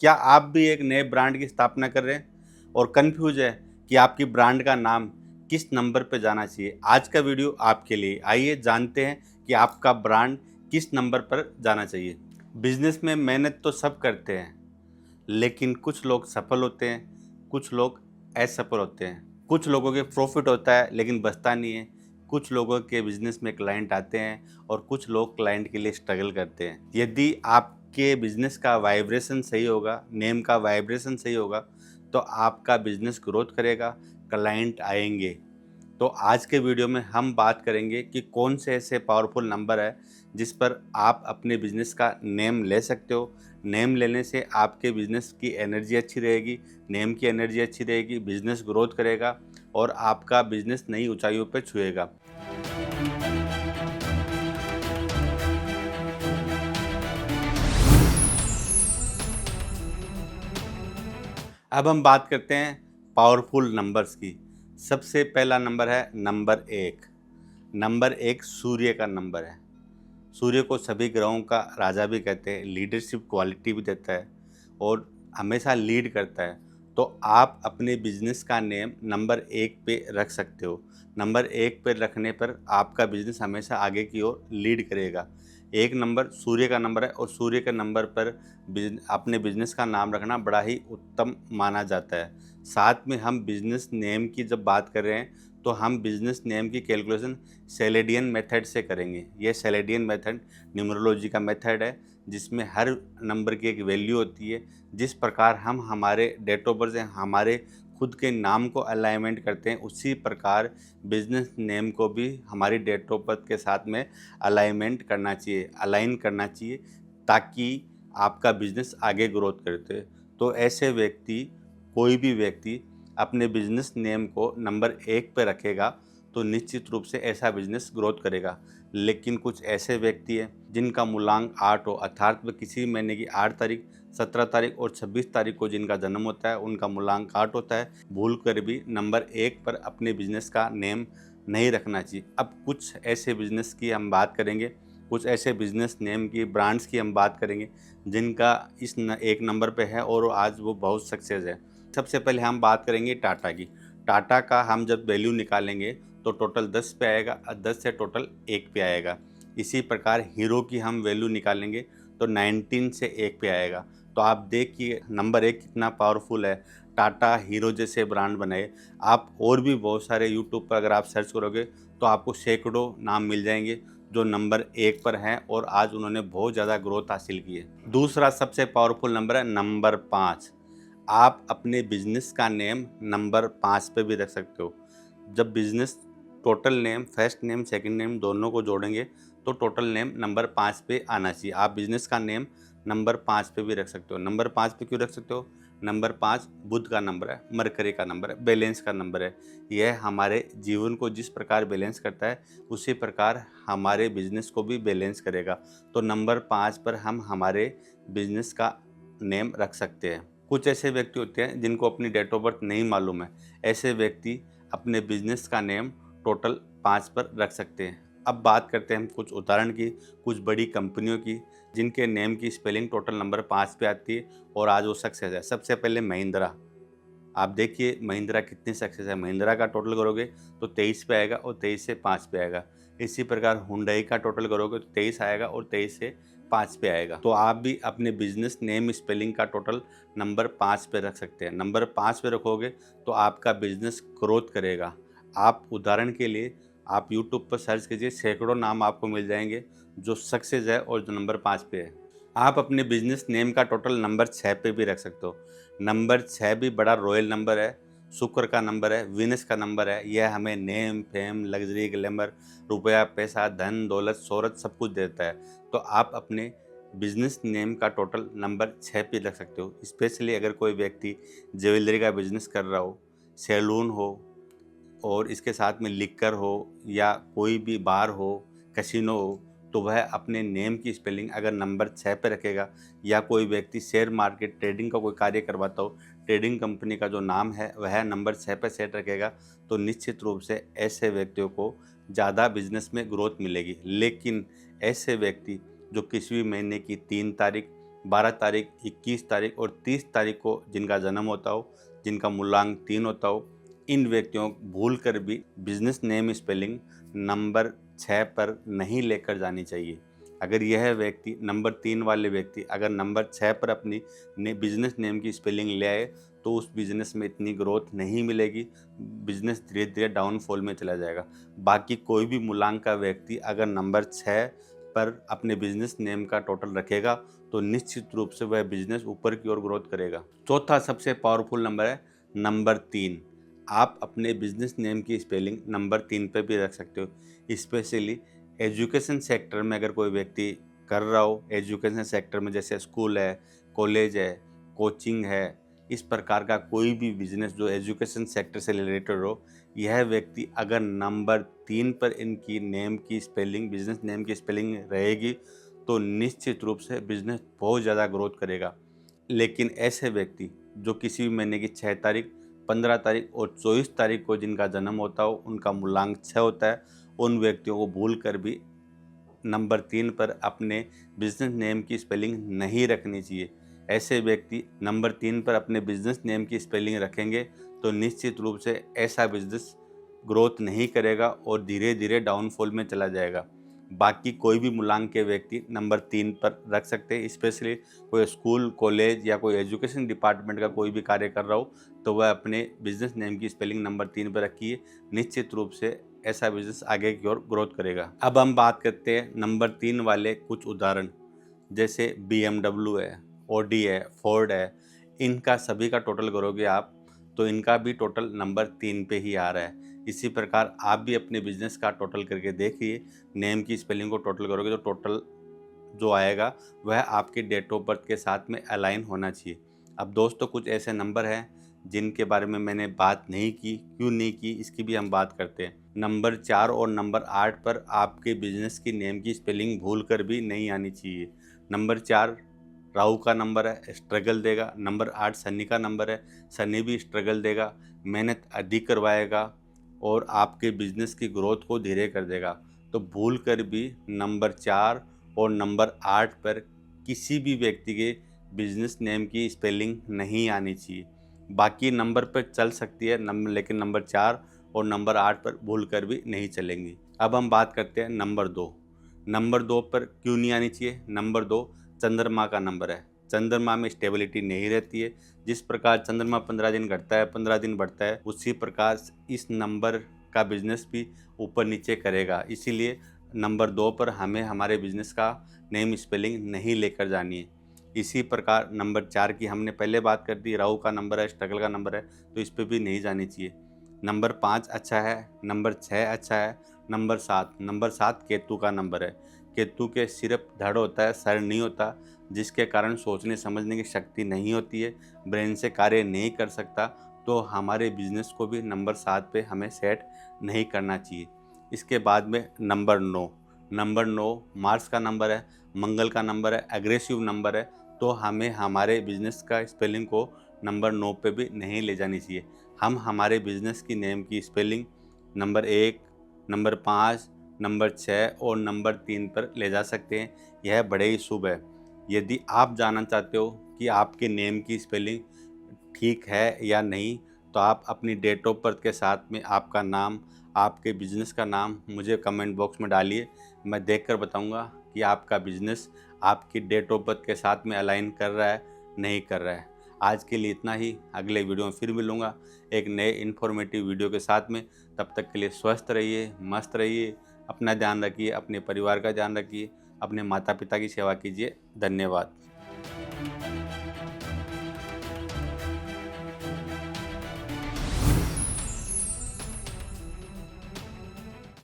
क्या आप भी एक नए ब्रांड की स्थापना कर रहे हैं और कंफ्यूज है कि आपकी ब्रांड का नाम किस नंबर पर जाना चाहिए? आज का वीडियो आपके लिए। आइए जानते हैं कि आपका ब्रांड किस नंबर पर जाना चाहिए। बिजनेस में मेहनत तो सब करते हैं, लेकिन कुछ लोग सफल होते हैं, कुछ लोग असफल होते हैं। कुछ लोगों के प्रॉफिट होता है लेकिन बचता नहीं है। कुछ लोगों के बिजनेस में क्लाइंट आते हैं और कुछ लोग क्लाइंट के लिए स्ट्रगल करते हैं। यदि आपके बिजनेस का वाइब्रेशन सही होगा, नेम का वाइब्रेशन सही होगा, तो आपका बिजनेस ग्रोथ करेगा, क्लाइंट आएंगे। तो आज के वीडियो में हम बात करेंगे कि कौन से ऐसे पावरफुल नंबर है जिस पर आप अपने बिजनेस का नेम ले सकते हो। नेम लेने से आपके बिजनेस की एनर्जी अच्छी रहेगी, नेम की एनर्जी अच्छी रहेगी, बिजनेस ग्रोथ करेगा और आपका बिजनेस नई ऊंचाइयों पर छुएगा। अब हम बात करते हैं पावरफुल नंबर्स की। सबसे पहला नंबर है नंबर एक। नंबर एक सूर्य का नंबर है। सूर्य को सभी ग्रहों का राजा भी कहते हैं, लीडरशिप क्वालिटी भी देता है और हमेशा लीड करता है। तो आप अपने बिजनेस का नेम नंबर एक पे रख सकते हो। नंबर एक पे रखने पर आपका बिजनेस हमेशा आगे की ओर लीड करेगा। एक नंबर सूर्य का नंबर है और सूर्य के नंबर पर अपने बिजनेस का नाम रखना बड़ा ही उत्तम माना जाता है। साथ में हम बिजनेस नेम की जब बात कर रहे हैं तो हम बिजनेस नेम की कैलकुलेशन सेलेडियन मेथड से करेंगे। ये सेलेडियन मेथड न्यूमरोलॉजी का मेथड है जिसमें हर नंबर की एक वैल्यू होती है। जिस प्रकार हम हमारे डेट ऑफ बर्थ से हमारे खुद के नाम को अलाइनमेंट करते हैं, उसी प्रकार बिजनेस नेम को भी हमारी डेट ऑफ बर्थ के साथ में अलाइनमेंट करना चाहिए, अलाइन करना चाहिए, ताकि आपका बिजनेस आगे ग्रोथ करते। तो ऐसे व्यक्ति, कोई भी व्यक्ति अपने बिजनेस नेम को नंबर एक पे रखेगा तो निश्चित रूप से ऐसा बिजनेस ग्रोथ करेगा। लेकिन कुछ ऐसे व्यक्ति हैं जिनका मूलांक 8 हो, अर्थात वे किसी महीने की 8 तारीख, 17 तारीख और 26 तारीख को जिनका जन्म होता है उनका मूलांक 8 होता है। भूल कर भी नंबर एक पर अपने बिजनेस का नेम नहीं रखना चाहिए। अब कुछ ऐसे बिजनेस की हम बात करेंगे, कुछ ऐसे बिजनेस नेम की, ब्रांड्स की हम बात करेंगे जिनका एक नंबर पे है और आज वो बहुत सक्सेस है। सबसे पहले हम बात करेंगे टाटा की। टाटा का हम जब वैल्यू निकालेंगे तो टोटल 10 पे आएगा, 10 से टोटल 1 पे आएगा। इसी प्रकार हीरो की हम वैल्यू निकालेंगे तो 19 से 1 पे आएगा। तो आप देखिए नंबर एक कितना पावरफुल है। टाटा, हीरो जैसे ब्रांड बनाए। आप और भी बहुत सारे यूट्यूब पर अगर आप सर्च करोगे तो आपको सैकड़ों नाम मिल जाएंगे जो नंबर एक पर हैं और आज उन्होंने बहुत ज़्यादा ग्रोथ हासिल की है। दूसरा सबसे पावरफुल नंबर है नंबर 5। आप अपने बिजनेस का नेम नंबर 5 पे भी रख सकते हो। जब business total name, first name, second name दोनों को जोड़ेंगे तो टोटल नेम नंबर 5 पे आना चाहिए। आप बिजनेस का नेम नंबर 5 पे भी रख सकते हो। नंबर 5 पे क्यों रख सकते हो? नंबर 5 बुध का नंबर है, मरकरी का नंबर है, बैलेंस का नंबर है। यह हमारे जीवन को जिस प्रकार बैलेंस करता है उसी प्रकार हमारे बिजनेस को भी बैलेंस करेगा। तो नंबर 5 पर हम हमारे बिजनेस का नेम रख सकते हैं। कुछ ऐसे व्यक्ति होते हैं जिनको अपनी डेट ऑफ बर्थ नहीं मालूम है। ऐसे व्यक्ति अपने बिजनेस का नेम टोटल 5 पर रख सकते हैं। अब बात करते हैं हम कुछ उदाहरण की, कुछ बड़ी कंपनियों की जिनके नेम की स्पेलिंग टोटल नंबर 5 पे आती है और आज वो सक्सेस है। सबसे पहले महिंद्रा। आप देखिए महिंद्रा कितनी सक्सेस है। महिंद्रा का टोटल करोगे तो 23 पे आएगा और 23 से 5 पे आएगा। इसी प्रकार हुंडई का टोटल करोगे तो 23 आएगा और 23 से 5 पे आएगा। तो आप भी अपने बिजनेस नेम स्पेलिंग का टोटल नंबर 5 पे रख सकते हैं। नंबर 5 पे रखोगे तो आपका बिजनेस ग्रोथ करेगा। आप उदाहरण के लिए आप यूट्यूब पर सर्च कीजिए, सैकड़ों नाम आपको मिल जाएंगे जो सक्सेस है और जो नंबर 5 पे है। आप अपने बिजनेस नेम का टोटल नंबर 6 पे भी रख सकते हो। नंबर 6 भी बड़ा रॉयल नंबर है, शुक्र का नंबर है, वीनस का नंबर है। यह हमें नेम, फेम, लग्जरी, ग्लैमर, रुपया, पैसा, धन, दौलत, शोहरत सब कुछ देता है। तो आप अपने बिजनेस नेम का टोटल नंबर 6 पे रख सकते हो। स्पेशली अगर कोई व्यक्ति ज्वेलरी का बिजनेस कर रहा हो, सैलून हो और इसके साथ में लिक्कर हो या कोई भी बार हो, कैसीनो हो, तो वह अपने नेम की स्पेलिंग अगर नंबर 6 पे रखेगा, या कोई व्यक्ति शेयर मार्केट ट्रेडिंग का कोई कार्य करवाता हो, ट्रेडिंग कंपनी का जो नाम है वह नंबर 6 पे सेट रखेगा, तो निश्चित रूप से ऐसे व्यक्तियों को ज़्यादा बिजनेस में ग्रोथ मिलेगी। लेकिन ऐसे व्यक्ति जो किसी भी महीने की 3 तारीख, 12 तारीख, 21 तारीख और 30 तारीख को जिनका जन्म होता हो, जिनका मूलांक 3 होता हो, इन व्यक्तियों को भूल कर भी बिजनेस नेम स्पेलिंग नंबर 6 पर नहीं लेकर जानी चाहिए। अगर यह व्यक्ति नंबर 3 वाले व्यक्ति अगर नंबर 6 पर अपनी बिजनेस नेम की स्पेलिंग ले आए तो उस बिज़नेस में इतनी ग्रोथ नहीं मिलेगी, बिज़नेस धीरे धीरे डाउनफॉल में चला जाएगा। बाकी कोई भी मूलांक का व्यक्ति अगर नंबर 6 पर अपने बिजनेस नेम का टोटल रखेगा तो निश्चित रूप से वह बिजनेस ऊपर की ओर ग्रोथ करेगा। चौथा सबसे पावरफुल नंबर है नंबर 3। आप अपने बिजनेस नेम की स्पेलिंग नंबर 3 पे भी रख सकते हो। स्पेशली एजुकेशन सेक्टर में अगर कोई व्यक्ति कर रहा हो, एजुकेशन सेक्टर में जैसे स्कूल है, कॉलेज है, कोचिंग है, इस प्रकार का कोई भी बिजनेस जो एजुकेशन सेक्टर से रिलेटेड हो, यह व्यक्ति अगर नंबर 3 पर इनकी नेम की स्पेलिंग, बिजनेस नेम की स्पेलिंग रहेगी तो निश्चित रूप से बिजनेस बहुत ज़्यादा ग्रोथ करेगा। लेकिन ऐसे व्यक्ति जो किसी भी महीने की 6 तारीख, 15 तारीख और 24 तारीख को जिनका जन्म होता हो, उनका मूलांक 6 होता है, उन व्यक्तियों को भूल कर भी नंबर 3 पर अपने बिजनेस नेम की स्पेलिंग नहीं रखनी चाहिए। ऐसे व्यक्ति नंबर 3 पर अपने बिजनेस नेम की स्पेलिंग रखेंगे तो निश्चित रूप से ऐसा बिजनेस ग्रोथ नहीं करेगा और धीरे धीरे डाउनफॉल में चला जाएगा। बाकी कोई भी मूलांक के व्यक्ति नंबर 3 पर रख सकते हैं। स्पेशली कोई स्कूल, कॉलेज या कोई एजुकेशन डिपार्टमेंट का कोई भी कार्य कर रहा हो तो वह अपने बिजनेस नेम की स्पेलिंग नंबर 3 पर रखिए, निश्चित रूप से ऐसा बिजनेस आगे की ओर ग्रोथ करेगा। अब हम बात करते हैं नंबर 3 वाले कुछ उदाहरण, जैसे BMW है, ऑडी है, फोर्ड है। इनका सभी का टोटल करोगे आप तो इनका भी टोटल नंबर 3 पे ही आ रहा है। इसी प्रकार आप भी अपने बिजनेस का टोटल करके देखिए, नेम की स्पेलिंग को टोटल करोगे तो टोटल जो आएगा वह आपके डेट ऑफ बर्थ के साथ में अलाइन होना चाहिए। अब दोस्तों कुछ ऐसे नंबर हैं जिनके बारे में मैंने बात नहीं की, क्यों नहीं की इसकी भी हम बात करते हैं। नंबर 4 और नंबर 8 पर आपके बिजनेस की नेम की स्पेलिंग भूल कर भी नहीं आनी चाहिए। नंबर 4 राहु का नंबर है, स्ट्रगल देगा। नंबर 8 शनि का नंबर है, शनि भी स्ट्रगल देगा, मेहनत अधिक करवाएगा और आपके बिजनेस की ग्रोथ को धीरे कर देगा। तो भूल कर भी नंबर 4 और नंबर 8 पर किसी भी व्यक्ति के बिजनेस नेम की स्पेलिंग नहीं आनी चाहिए। बाकी नंबर पर चल सकती है लेकिन नंबर 4 और नंबर 8 पर भूल कर भी नहीं चलेंगी। अब हम बात करते हैं नंबर 2। नंबर 2 पर क्यों नहीं आनी चाहिए? नंबर 2 चंद्रमा का नंबर है। चंद्रमा में स्टेबिलिटी नहीं रहती है। जिस प्रकार चंद्रमा 15 दिन घटता है, 15 दिन बढ़ता है, उसी प्रकार इस नंबर का बिजनेस भी ऊपर नीचे करेगा। इसीलिए नंबर 2 पर हमें हमारे बिजनेस का नेम स्पेलिंग नहीं लेकर जानी है। इसी प्रकार नंबर 4 की हमने पहले बात कर दी, राहु का नंबर है, स्ट्रगल का नंबर है, तो इस पर भी नहीं जानी चाहिए। नंबर 5 अच्छा है, नंबर 6 अच्छा है, नंबर 7 केतु का नंबर है। केतु के सिर्फ धड़ होता है, सर नहीं होता, जिसके कारण सोचने समझने की शक्ति नहीं होती है, ब्रेन से कार्य नहीं कर सकता। तो हमारे बिजनेस को भी नंबर 7 पे हमें सेट नहीं करना चाहिए। इसके बाद में नंबर 9 मार्स का नंबर है, मंगल का नंबर है, एग्रेसिव नंबर है, तो हमें हमारे बिजनेस का स्पेलिंग को नंबर 9 पे भी नहीं ले जानी चाहिए। हम हमारे बिजनेस की नेम की स्पेलिंग नंबर 1, नंबर 5, नंबर 6 और नंबर 3 पर ले जा सकते हैं। यह बड़े ही शुभ है। यदि आप जानना चाहते हो कि आपके नेम की स्पेलिंग ठीक है या नहीं, तो आप अपनी डेट ऑफ बर्थ के साथ में आपका नाम, आपके बिजनेस का नाम मुझे कमेंट बॉक्स में डालिए। मैं देखकर बताऊंगा कि आपका बिजनेस आपकी डेट ऑफ बर्थ के साथ में अलाइन कर रहा है, नहीं कर रहा है। आज के लिए इतना ही। अगले वीडियो में फिर मिलूँगा एक नए इन्फॉर्मेटिव वीडियो के साथ में। तब तक के लिए स्वस्थ रहिए, मस्त रहिए, अपना ध्यान रखिए, अपने परिवार का ध्यान रखिए, अपने माता पिता की सेवा कीजिए। धन्यवाद।